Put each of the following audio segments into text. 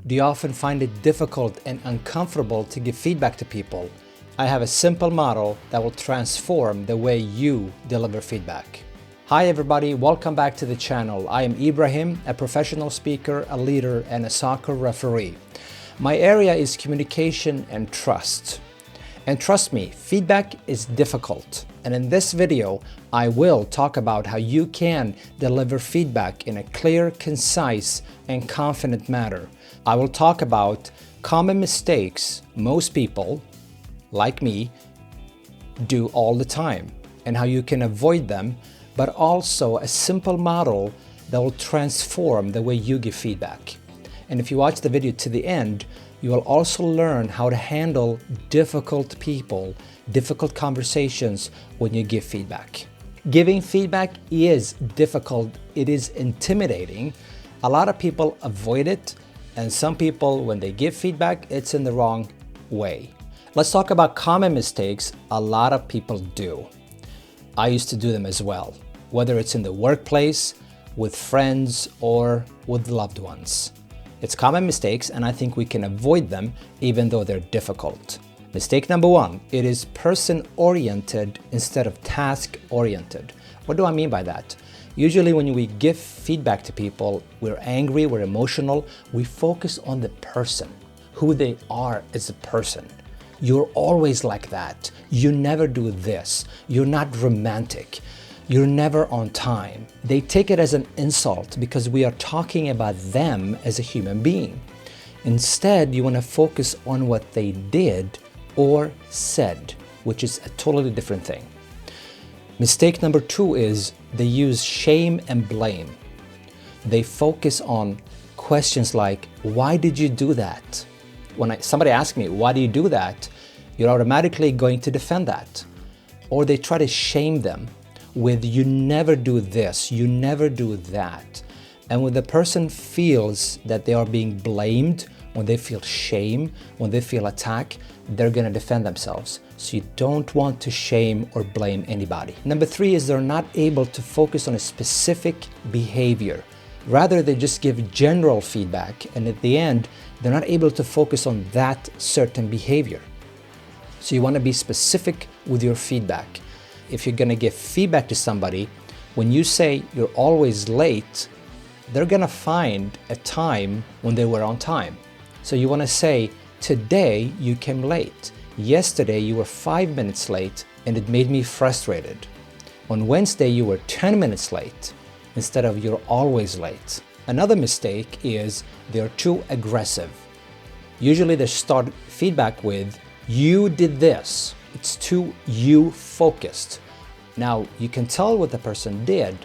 Do you often find it difficult and uncomfortable to give feedback to people? I have a simple model that will transform the way you deliver feedback. Hi everybody, welcome back to the channel. I am Ibrahim, a professional speaker, a leader, and a soccer referee. My area is communication and trust. And trust me, feedback is difficult. And in this video, I will talk about how you can deliver feedback in a clear, concise, and confident manner. I will talk about common mistakes most people, like me, do all the time and how you can avoid them, but also a simple model that will transform the way you give feedback. And if you watch the video to the end, you will also learn how to handle difficult people, difficult conversations when you give feedback. Giving feedback is difficult. It is intimidating. A lot of people avoid it, and some people, when they give feedback, it's in the wrong way. Let's talk about common mistakes a lot of people do. I used to do them as well, whether it's in the workplace, with friends, or with loved ones. It's common mistakes, and I think we can avoid them even though they're difficult. Mistake number one, it is person-oriented instead of task-oriented. What do I mean by that? Usually when we give feedback to people, we're angry, we're emotional, we focus on the person, who they are as a person. You're always like that. You never do this. You're not romantic. You're never on time. They take it as an insult because we are talking about them as a human being. Instead, you want to focus on what they did or said, which is a totally different thing. Mistake number two is they use shame and blame. They focus on questions like, why did you do that? When somebody asks me, why do you do that? You're automatically going to defend that. Or they try to shame them with, you never do this, you never do that. And when the person feels that they are being blamed, when they feel shame, when they feel attacked, they're gonna defend themselves. So you don't want to shame or blame anybody. Number three is they're not able to focus on a specific behavior. Rather, they just give general feedback, and at the end, they're not able to focus on that certain behavior. So you wanna be specific with your feedback. If you're gonna give feedback to somebody, when you say you're always late, they're gonna find a time when they were on time. So you wanna say, today you came late. Yesterday you were 5 minutes late and it made me frustrated. On Wednesday you were 10 minutes late instead of you're always late. Another mistake is they're too aggressive. Usually they start feedback with, you did this. It's too you focused. Now you can tell what the person did,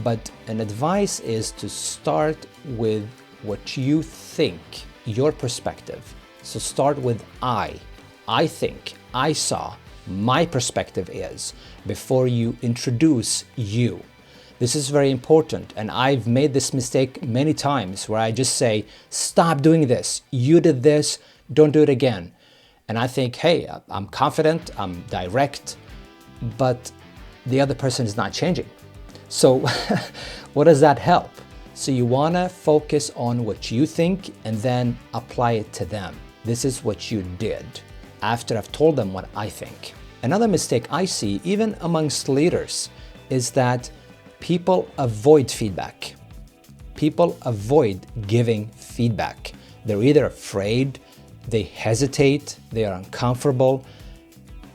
but an advice is to start with what you think, your perspective. So start with I think, I saw, my perspective is, before you introduce you. This is very important, and I've made this mistake many times where I just say, stop doing this, you did this, don't do it again. And I think, hey, I'm confident, I'm direct, but the other person is not changing. So what does that help? So you wanna focus on what you think and then apply it to them. This is what you did after I've told them what I think. Another mistake I see, even amongst leaders, is that people avoid feedback. People avoid giving feedback. They're either afraid, they hesitate, they are uncomfortable,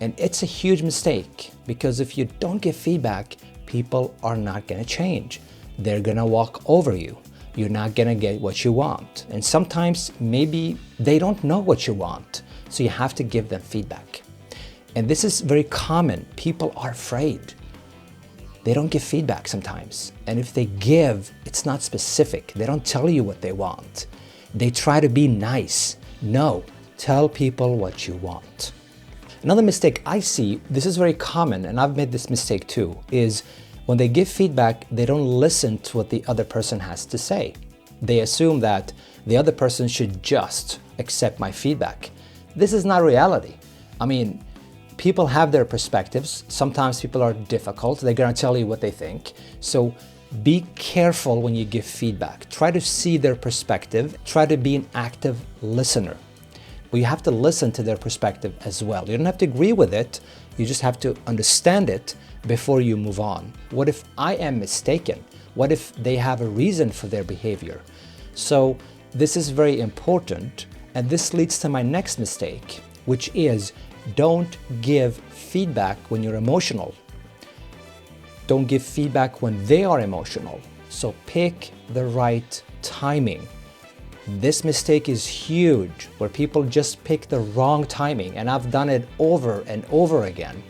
and it's a huge mistake because if you don't give feedback, people are not gonna change. They're gonna walk over you. You're not gonna get what you want. And sometimes maybe they don't know what you want, so you have to give them feedback. And this is very common. People are afraid. They don't give feedback sometimes. And if they give, it's not specific. They don't tell you what they want. They try to be nice. No, tell people what you want. Another mistake I see, this is very common, and I've made this mistake too, is when they give feedback, they don't listen to what the other person has to say. They assume that the other person should just accept my feedback. This is not reality. I mean, people have their perspectives. Sometimes people are difficult. They're gonna tell you what they think. So Be careful when you give feedback. Try to see their perspective. Try to be an active listener. Well, you have to listen to their perspective as well. You don't have to agree with it. You just have to understand it before you move on. What if I am mistaken? What if they have a reason for their behavior? So this is very important. And this leads to my next mistake, which is don't give feedback when you're emotional. Don't give feedback when they are emotional. So pick the right timing. This mistake is huge, where people just pick the wrong timing, and I've done it over and over again.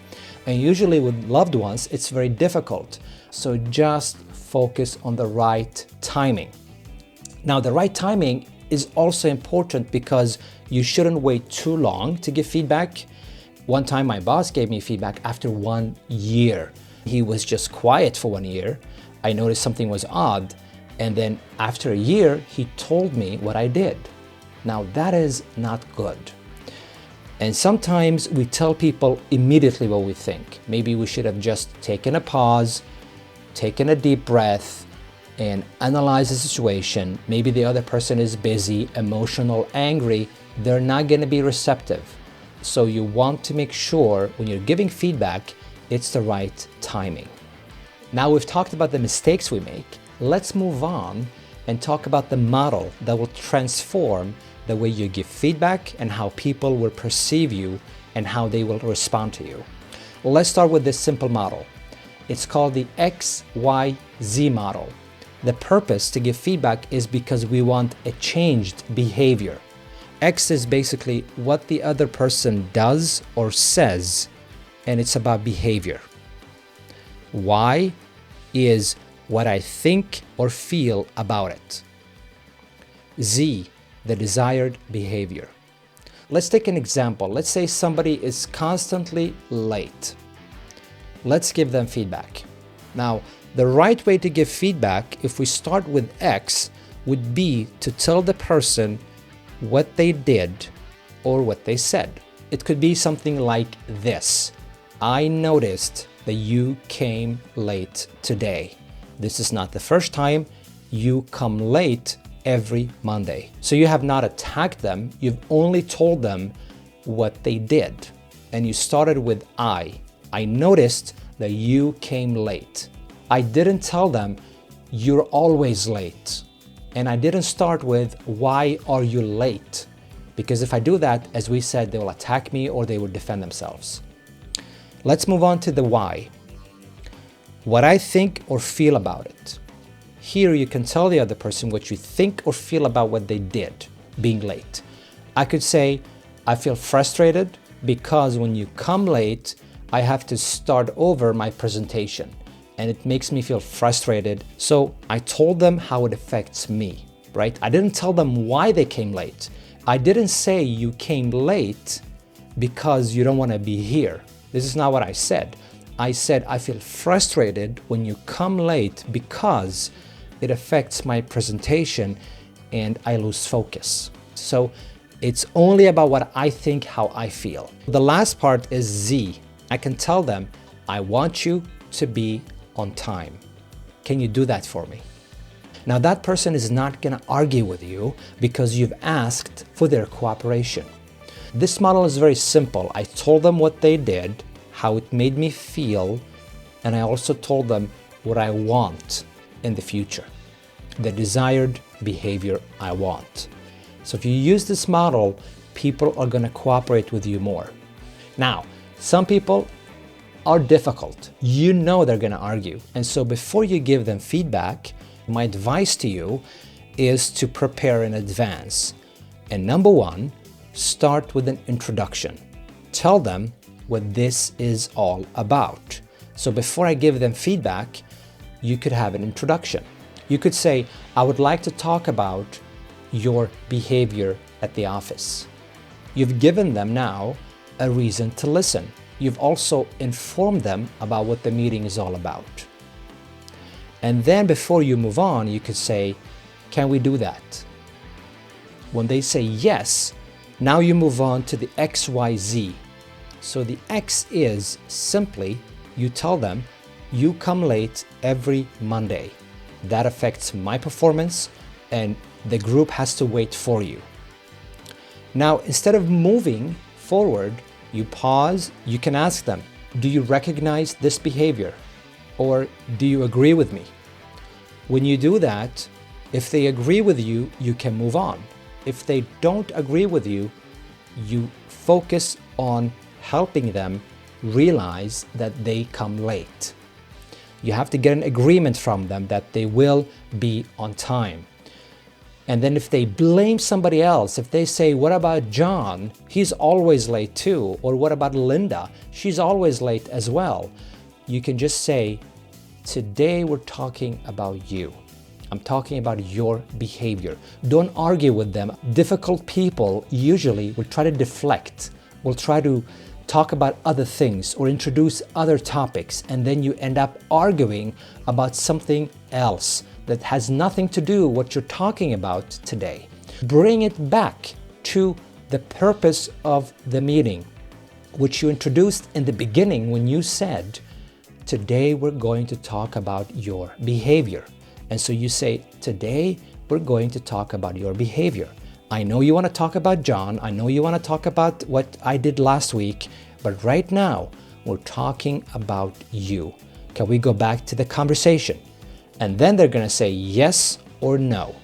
And usually with loved ones, it's very difficult. So just focus on the right timing. Now, the right timing is also important because you shouldn't wait too long to give feedback. One time my boss gave me feedback after 1 year. He was just quiet for 1 year. I noticed something was odd. And then after a year, he told me what I did. Now that is not good. And sometimes we tell people immediately what we think. Maybe we should have just taken a pause, taken a deep breath, and analyze the situation. Maybe the other person is busy, emotional, angry. They're not going to be receptive. So you want to make sure when you're giving feedback, it's the right timing. Now we've talked about the mistakes we make. Let's move on and talk about the model that will transform the way you give feedback and how people will perceive you and how they will respond to you. Let's start with this simple model. It's called the XYZ model. The purpose to give feedback is because we want a changed behavior. X is basically what the other person does or says, and it's about behavior. Y is what I think or feel about it. Z, the desired behavior. Let's take an example. Let's say somebody is constantly late. Let's give them feedback. Now, the right way to give feedback, if we start with X, would be to tell the person what they did or what they said. It could be something like this. I noticed that you came late today. This is not the first time. You come late every Monday. So you have not attacked them. You've only told them what they did. And you started with I noticed that you came late. I didn't tell them you're always late. And I didn't start with why are you late? Because if I do that, as we said, they will attack me or they will defend themselves. Let's move on to the why. What I think or feel about it. Here you can tell the other person what you think or feel about what they did, being late. I could say, I feel frustrated because when you come late, I have to start over my presentation and it makes me feel frustrated. So I told them how it affects me, right? I didn't tell them why they came late. I didn't say you came late because you don't want to be here. This is not what I said. I said, I feel frustrated when you come late because it affects my presentation and I lose focus. So it's only about what I think, how I feel. The last part is Z. I can tell them, I want you to be on time. Can you do that for me? Now that person is not going to argue with you because you've asked for their cooperation. This model is very simple. I told them what they did, how it made me feel, and I also told them what I want in the future, the desired behavior I want. So if you use this model, people are going to cooperate with you more. Now, some people are difficult. You know they're going to argue. And so before you give them feedback, my advice to you is to prepare in advance. And number one, start with an introduction. Tell them what this is all about. So before I give them feedback, you could have an introduction. You could say, I would like to talk about your behavior at the office. You've given them now a reason to listen. You've also informed them about what the meeting is all about. And then before you move on, you could say, can we do that? When they say yes, now you move on to the XYZ. So the X is simply, you tell them, you come late every Monday. That affects my performance, and the group has to wait for you. Now, instead of moving forward, you pause. You can ask them, do you recognize this behavior? Or do you agree with me? When you do that, if they agree with you, you can move on. If they don't agree with you, you focus on helping them realize that they come late. You have to get an agreement from them that they will be on time. And then if they blame somebody else, if they say, what about John? He's always late too. Or what about Linda? She's always late as well. You can just say, today we're talking about you. I'm talking about your behavior. Don't argue with them. Difficult people usually will try to deflect, will try to talk about other things or introduce other topics, and then you end up arguing about something else that has nothing to do with what you're talking about today. Bring it back to the purpose of the meeting, which you introduced in the beginning when you said, today we're going to talk about your behavior. And so you say, today we're going to talk about your behavior. I know you want to talk about John. I know you want to talk about what I did last week, but right now we're talking about you. Can we go back to the conversation? And then they're going to say yes or no,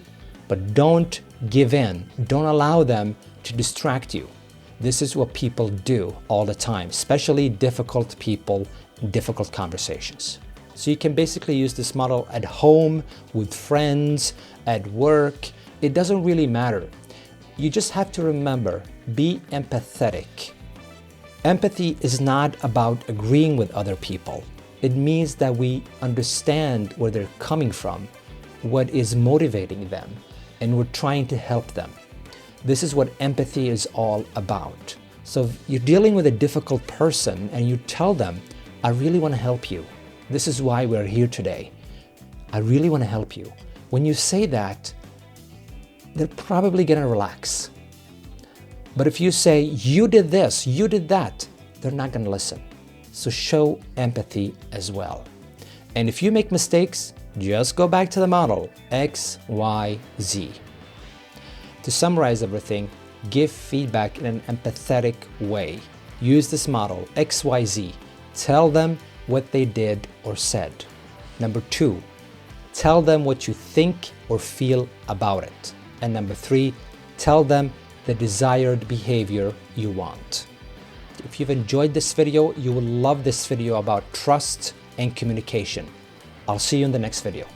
but don't give in. Don't allow them to distract you. This is what people do all the time, especially difficult people, difficult conversations. So you can basically use this model at home, with friends, at work. It doesn't really matter. You just have to remember, be empathetic. Empathy is not about agreeing with other people. It means that we understand where they're coming from, what is motivating them, and we're trying to help them. This is what empathy is all about. So if you're dealing with a difficult person and you tell them, I really want to help you. This is why we're here today. I really want to help you. When you say that, they're probably going to relax. But if you say, you did this, you did that, they're not going to listen. So show empathy as well. And if you make mistakes, just go back to the model, XYZ. To summarize everything, give feedback in an empathetic way. Use this model, XYZ. Tell them what they did or said. Number 2, tell them what you think or feel about it. And number 3, tell them the desired behavior you want. If you've enjoyed this video, you will love this video about trust and communication. I'll see you in the next video.